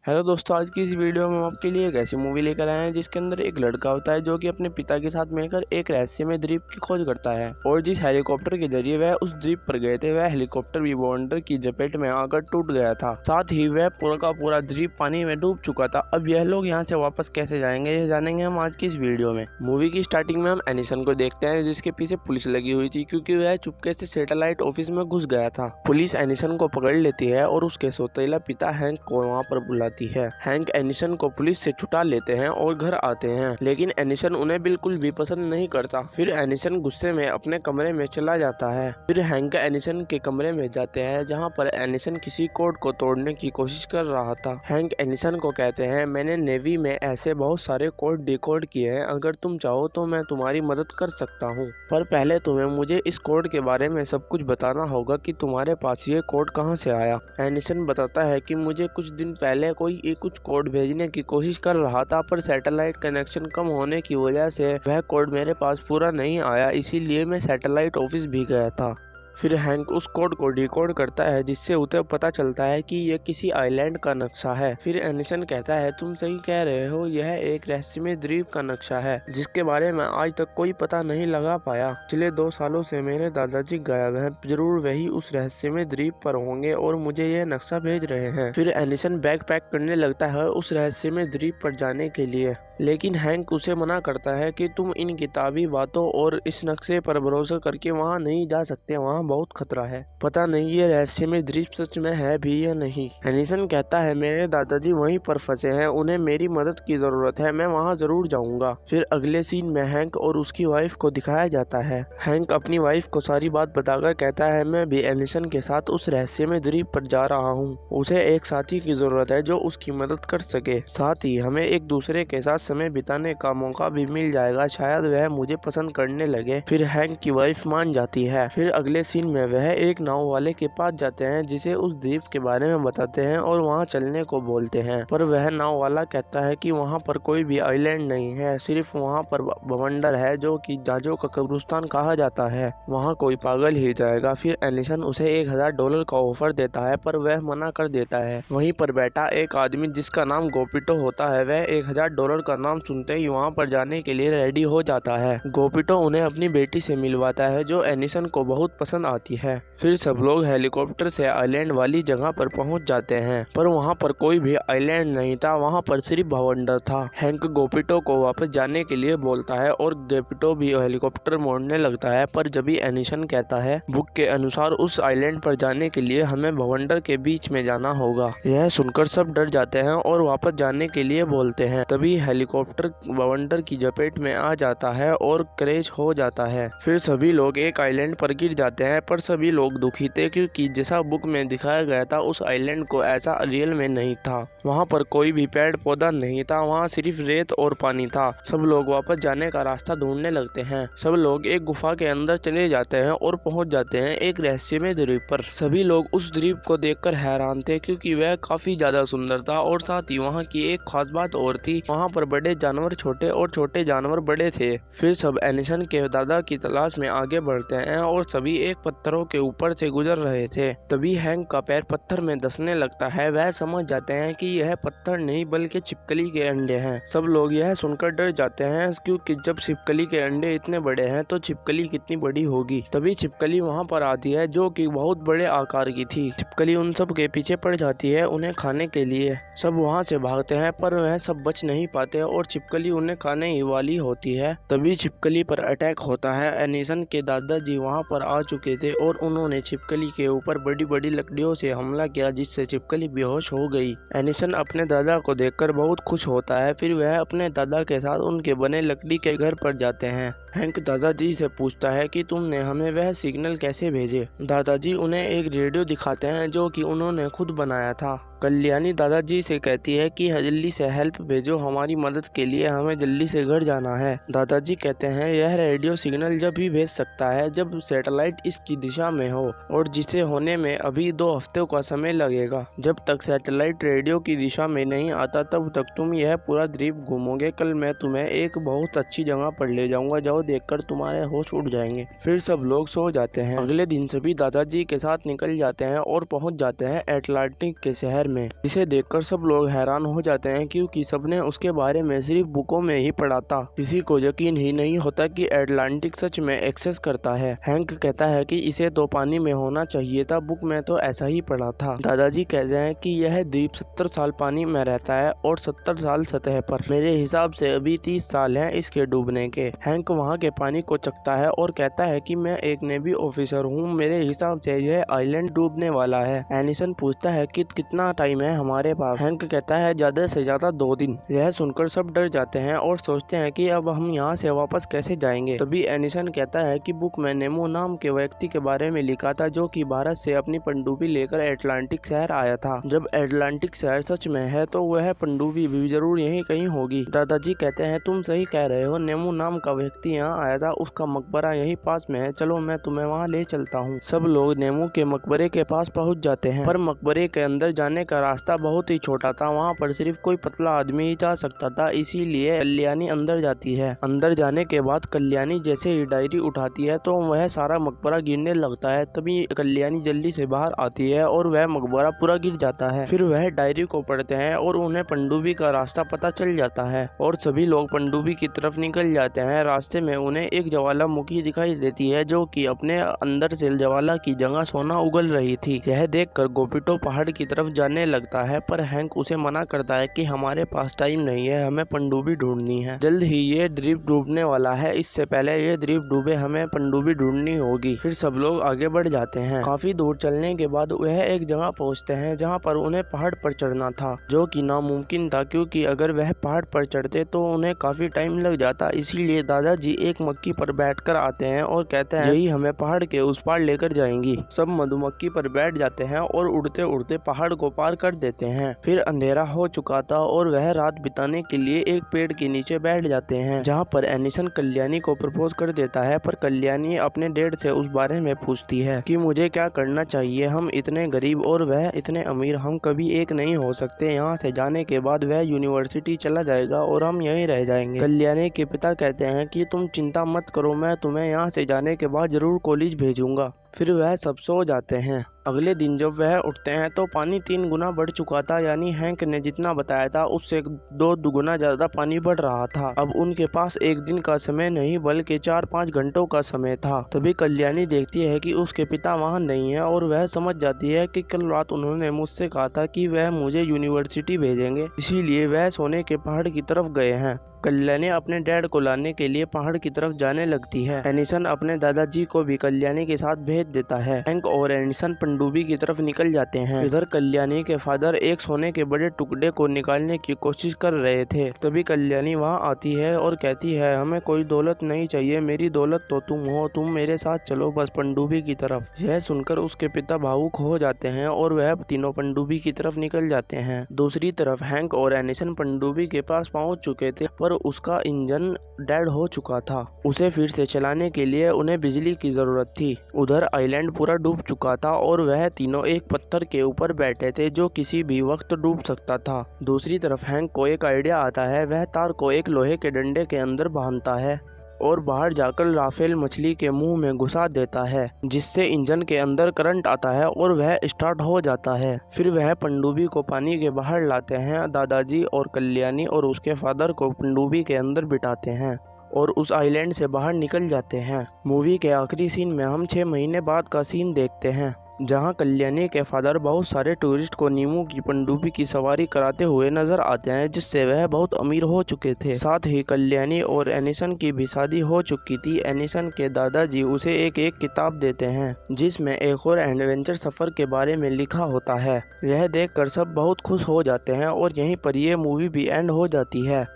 Hello दोस्तों, आज की इस वीडियो में हम आपके लिए एक ऐसी मूवी लेकर आए हैं जिसके अंदर एक लड़का होता है जो कि अपने पिता के साथ मिलकर एक रहस्यमय द्वीप की खोज करता है। और जिस हेलीकॉप्टर के जरिए वह उस द्वीप पर गए थे, वह हेलीकॉप्टर भी बवंडर की चपेट में आकर टूट गया था। साथ ही वह पूरा का पूरा द्वीप पानी में डूब चुका था। अब यह लोग यहाँ से वापस कैसे जाएंगे, ये जानेंगे हम आज की इस वीडियो में। मूवी की स्टार्टिंग में हम एनिसन को देखते हैं जिसके पीछे पुलिस लगी हुई थी, क्योंकि वह चुपके से सैटेलाइट ऑफिस में घुस गया था। पुलिस एनिसन को पकड़ लेती है और उसके सौतेला पिता हैंक को वहाँ पर बुलाती है। हैंक एनिसन को पुलिस से छुटा लेते हैं और घर आते हैं, लेकिन एनिसन उन्हें बिल्कुल भी पसंद नहीं करता। फिर एनिसन गुस्से में अपने कमरे में चला जाता है। फिर हैंक एनिसन के कमरे में जाते हैं जहां पर एनिसन किसी कोड को तोड़ने की कोशिश कर रहा था। हैंक एनिसन को कहते हैं, मैंने नेवी में ऐसे बहुत सारे कोड डिकोड किए हैं, अगर तुम चाहो तो मैं तुम्हारी मदद कर सकता हूँ, पर पहले तुम्हें मुझे इस कोड के बारे में सब कुछ बताना होगा कि तुम्हारे पास ये कोड कहाँ से आया। एनिसन बताता है कि मुझे कुछ दिन पहले कोई कुछ कोड भेजने की कोशिश कर रहा था, पर सैटेलाइट कनेक्शन कम होने की वजह से वह कोड मेरे पास पूरा नहीं आया, इसीलिए मैं सैटेलाइट ऑफिस भी गया था। फिर हैंक उस कोड को डिकोड करता है जिससे उसे पता चलता है कि यह किसी आइलैंड का नक्शा है। फिर एनिसन कहता है, तुम सही कह रहे हो, यह एक रहस्यमय द्वीप का नक्शा है जिसके बारे में आज तक कोई पता नहीं लगा पाया। पिछले 2 सालों से मेरे दादाजी गायब हैं, जरूर वही उस रहस्यमय द्वीप पर होंगे और मुझे यह नक्शा भेज रहे हैं। फिर एनिसन बैग पैक करने लगता है उस रहस्यमय द्वीप पर जाने के लिए, लेकिन हैंक उसे मना करता है कि तुम इन किताबी बातों और इस नक्शे पर भरोसा करके वहाँ नहीं जा सकते, वहाँ बहुत खतरा है, पता नहीं ये रहस्यमय द्वीप सच में है भी या नहीं। एनिसन कहता है, मेरे दादाजी वहीं पर फंसे हैं, उन्हें मेरी मदद की जरूरत है, मैं वहाँ जरूर जाऊंगा। फिर अगले सीन में हैंक और उसकी वाइफ को दिखाया जाता है। हैंक अपनी वाइफ को सारी बात बताकर कहता है, मैं भी एनिसन के साथ उस रहस्यमय द्वीप पर जा रहा हूँ, उसे एक साथी की जरूरत है जो उसकी मदद कर सके, साथ ही हमें एक दूसरे के साथ समय बिताने का मौका भी मिल जाएगा, शायद वह मुझे पसंद करने लगे। फिर हैंक की वाइफ मान जाती है। फिर अगले सीन में वह एक नाव वाले के पास जाते हैं जिसे उस द्वीप के बारे में बताते हैं और वहां चलने को बोलते हैं, पर वह नाव वाला कहता है कि वहां पर कोई भी आइलैंड नहीं है, सिर्फ वहां पर बवंडर है जो कि जहाजों का कब्रिस्तान कहा जाता है, वहां कोई पागल ही जाएगा। फिर एनिसन उसे $1000 का ऑफर देता है, पर वह मना कर देता है। वहीं पर बैठा एक आदमी जिसका नाम गोपिटो होता है, वह $1000 का नाम सुनते ही वहां पर जाने के लिए रेडी हो जाता है। गोपिटो उन्हें अपनी बेटी से मिलवाता है जो एनिसन को बहुत पसंद आती है। फिर सब लोग हेलीकॉप्टर से आइलैंड वाली जगह पर पहुंच जाते हैं, पर वहां पर कोई भी आइलैंड नहीं था, वहां पर सिर्फ बवंडर था। हैंक गोपिटो को वापस जाने के लिए बोलता है और गोपिटो भी हेलीकॉप्टर मोड़ने लगता है, पर जब एनिसन कहता है, बुक के अनुसार उस आइलैंड पर जाने के लिए हमें बवंडर के बीच में जाना होगा। यह सुनकर सब डर जाते हैं और वापस जाने के लिए बोलते हैं। तभी हेलीकॉप्टर बवंडर की चपेट में आ जाता है और क्रैश हो जाता है। फिर सभी लोग एक आइलैंड पर गिर जाते हैं, पर सभी लोग दुखी थे क्योंकि जैसा बुक में दिखाया गया था उस आइलैंड को ऐसा रियल में नहीं था। वहाँ पर कोई भी पेड़ पौधा नहीं था, वहाँ सिर्फ रेत और पानी था। सब लोग वापस जाने का रास्ता ढूंढने लगते हैं। सब लोग एक गुफा के अंदर चले जाते हैं और पहुँच जाते हैं एक रहस्यमय द्वीप पर। सभी लोग उस द्वीप को देखकर हैरान थे क्योंकि वह काफी ज्यादा सुंदर था, और साथ ही वहाँ की एक खास बात और थी, वहाँ पर बड़े जानवर छोटे और छोटे जानवर बड़े थे। फिर सब एनिसन के दादा की तलाश में आगे बढ़ते हैं और सभी एक पत्थरों के ऊपर से गुजर रहे थे। तभी हैंक का पैर पत्थर में धंसने लगता है। वह समझ जाते हैं कि यह पत्थर नहीं बल्कि छिपकली के अंडे हैं। सब लोग यह सुनकर डर जाते हैं क्योंकि जब छिपकली के अंडे इतने बड़े हैं तो छिपकली कितनी बड़ी होगी। तभी छिपकली वहाँ पर आती है जो कि बहुत बड़े आकार की थी। छिपकली उन सब के पीछे पड़ जाती है उन्हें खाने के लिए। सब वहाँ से भागते हैं पर वह सब बच नहीं पाते और छिपकली उन्हें खाने ही वाली होती है। तभी छिपकली पर अटैक होता है। एनिसन के दादाजी वहाँ पर आ चुके थे और उन्होंने छिपकली के ऊपर बड़ी बड़ी लकड़ियों से हमला किया जिससे छिपकली बेहोश हो गई। एनिसन अपने दादा को देखकर बहुत खुश होता है। फिर वह अपने दादा के साथ उनके बने लकड़ी के घर पर जाते हैं। हैंक दादाजी से पूछता है कि तुमने हमें वह सिग्नल कैसे भेजे। दादाजी उन्हें एक रेडियो दिखाते हैं जो कि उन्होंने खुद बनाया था। कल्याणी दादाजी से कहती है कि जल्दी से हेल्प भेजो, हमारी मदद के लिए हमें जल्दी से घर जाना है। दादाजी कहते हैं, यह रेडियो सिग्नल जब भी भेज सकता है जब सैटेलाइट इसकी दिशा में हो, और जिसे होने में अभी 2 हफ्तों का समय लगेगा। जब तक सैटेलाइट रेडियो की दिशा में नहीं आता तब तक तुम यह पूरा द्वीप घूमोगे। कल मैं तुम्हें एक बहुत अच्छी जगह पर ले जाऊंगा, जाओ देखकर तुम्हारे होश उड़ जाएंगे। फिर सब लोग सो जाते हैं। अगले दिन सभी दादाजी के साथ निकल जाते हैं और पहुंच जाते हैं एटलांटिक के शहर में, जिसे देखकर सब लोग हैरान हो जाते हैं क्योंकि सबने उसके बारे में सिर्फ बुकों में ही पढ़ा था। किसी को यकीन ही नहीं होता कि एटलांटिक सच में एक्सेस करता है। हैंक कहता है कि इसे तो पानी में होना चाहिए था, बुक में तो ऐसा ही पढ़ा था। दादाजी कहते हैं कि यह द्वीप 70 साल पानी में रहता है और 70 साल सतह पर। मेरे हिसाब से अभी 30 साल हैं इसके डूबने के। हैंक वहाँ के पानी को चखता है और कहता है कि मैं एक नेवी ऑफिसर हूँ, मेरे हिसाब से यह आइलैंड डूबने वाला है। एनिसन पूछता है कि कितना टाइम है हमारे पास। हैंक कहता है ज्यादा से ज्यादा 2 दिन। यह सुनकर सब डर जाते हैं और सोचते हैं कि अब हम यहाँ से वापस कैसे जाएंगे। तभी एनिसन कहता है कि बुक में नेमो नाम के व्यक्ति के बारे में लिखा था जो कि भारत से अपनी पनडुब्बी लेकर एटलांटिक शहर आया था। जब एटलांटिक शहर सच में है तो वह पनडुब्बी भी जरूर यहीं कहीं होगी। दादाजी कहते हैं तुम सही कह रहे हो, नेमो नाम का व्यक्ति यहाँ आया था, उसका मकबरा यहीं पास में है, चलो मैं तुम्हें वहाँ ले चलता हूँ। सब लोग नेमो के मकबरे के पास पहुँच जाते हैं, पर मकबरे के अंदर जाने का रास्ता बहुत ही छोटा था। वहाँ पर सिर्फ कोई पतला आदमी ही जा सकता था, इसीलिए कल्याणी अंदर जाती है। अंदर जाने के बाद कल्याणी जैसे ही डायरी उठाती है तो वह सारा मकबरा गिरने लगता है। तभी कल्याणी जल्दी से बाहर आती है और वह मकबरा पूरा गिर जाता है। फिर वह डायरी को पढ़ते हैं और उन्हें पनडुब्बी का रास्ता पता चल जाता है और सभी लोग पनडुब्बी की तरफ निकल जाते हैं। रास्ते में उन्हें एक ज्वालामुखी दिखाई देती है जो कि अपने अंदर से ज्वाला की जगह सोना उगल रही थी। यह देखकर गोपिटो पहाड़ की तरफ जाने लगता है, पर हैंक उसे मना करता है कि हमारे पास टाइम नहीं है, हमें पनडुब्बी ढूंढनी है, जल्द ही ये द्वीप डूबने वाला है, इससे पहले ये द्वीप डूबे हमें पनडुब्बी ढूंढनी होगी। फिर सब लोग आगे बढ़ जाते हैं। काफी दूर चलने के बाद वह एक जगह पहुंचते हैं जहां पर उन्हें पहाड़ पर चढ़ना था, जो कि नामुमकिन था क्योंकि अगर वह पहाड़ पर चढ़ते तो उन्हें काफी टाइम लग जाता। इसीलिए दादाजी एक मक्खी पर बैठकर आते हैं और कहते हैं यही हमें पहाड़ के उस पार लेकर जाएंगी। सब मधुमक्खी पर बैठ जाते हैं और उड़ते उड़ते पहाड़ को पार कर देते हैं। फिर अंधेरा हो चुका था और वह रात बिताने के लिए एक पेड़ के नीचे बैठ जाते हैं, जहाँ पर एनिसन कल्याणी को प्रपोज कर देता है। पर कल्याणी अपने डैड से उस बारे में पूछती है कि मुझे क्या करना चाहिए, हम इतने गरीब और वह इतने अमीर, हम कभी एक नहीं हो सकते। यहाँ से जाने के बाद वह यूनिवर्सिटी चला जाएगा और हम यहीं रह जाएंगे। कल्याणी के पिता कहते हैं कि तुम चिंता मत करो, मैं तुम्हें यहाँ से जाने के बाद जरूर कॉलेज भेजूंगा। फिर वह सब सो जाते हैं। अगले दिन जब वह उठते हैं तो पानी 3 गुना बढ़ चुका था, यानी हैंक ने जितना बताया था उससे 2 दुगुना ज्यादा पानी बढ़ रहा था। अब उनके पास एक दिन का समय नहीं बल्कि 4-5 घंटों का समय था। तभी कल्याणी देखती है कि उसके पिता वहाँ नहीं है और वह समझ जाती है कि कल रात उन्होंने मुझसे कहा था कि वह मुझे यूनिवर्सिटी भेजेंगे, इसीलिए वह सोने के पहाड़ की तरफ गए हैं। कल्याणी अपने डैड को लाने के लिए पहाड़ की तरफ जाने लगती है। एनिसन अपने दादाजी को भी कल्याणी के साथ भेज देता है। हैंक और एनिसन पनडुब्बी की तरफ निकल जाते हैं। इधर कल्याणी के फादर एक सोने के बड़े टुकड़े को निकालने की कोशिश कर रहे थे। तभी कल्याणी वहां आती है और कहती है हमें कोई दौलत नहीं चाहिए, मेरी दौलत तो तुम हो, तुम मेरे साथ चलो बस पनडुब्बी की तरफ। यह सुनकर उसके पिता भावुक हो जाते हैं और वह तीनों पनडुब्बी की तरफ निकल जाते हैं। दूसरी तरफ हैंक और एनिसन पनडुब्बी के पास पहुंच चुके थे, पर उसका इंजन डेड हो चुका था। उसे फिर से चलाने के लिए उन्हें बिजली की जरूरत थी। उधर आइलैंड पूरा डूब चुका था और वह तीनों एक पत्थर के ऊपर बैठे थे जो किसी भी वक्त डूब सकता था। दूसरी तरफ हैंक को एक आइडिया आता है। वह तार को एक लोहे के डंडे के अंदर बांधता है और बाहर जाकर राफेल मछली के मुंह में घुसा देता है, जिससे इंजन के अंदर करंट आता है और वह स्टार्ट हो जाता है। फिर वह पनडुब्बी को पानी के बाहर लाते हैं। दादाजी और कल्याणी और उसके फादर को पनडुब्बी के अंदर बिठाते हैं और उस आइलैंड से बाहर निकल जाते हैं। मूवी के आखिरी सीन में हम 6 महीने बाद का सीन देखते हैं, जहां कल्याणी के फादर बहुत सारे टूरिस्ट को नीमू की पनडुब्बी की सवारी कराते हुए नजर आते हैं, जिससे वह बहुत अमीर हो चुके थे। साथ ही कल्याणी और एनिसन की भी शादी हो चुकी थी। एनिसन के दादाजी उसे एक किताब देते हैं जिसमें एक और एडवेंचर सफर के बारे में लिखा होता है। यह देखकर सब बहुत खुश हो जाते हैं और यहीं पर यह मूवी भी एंड हो जाती है।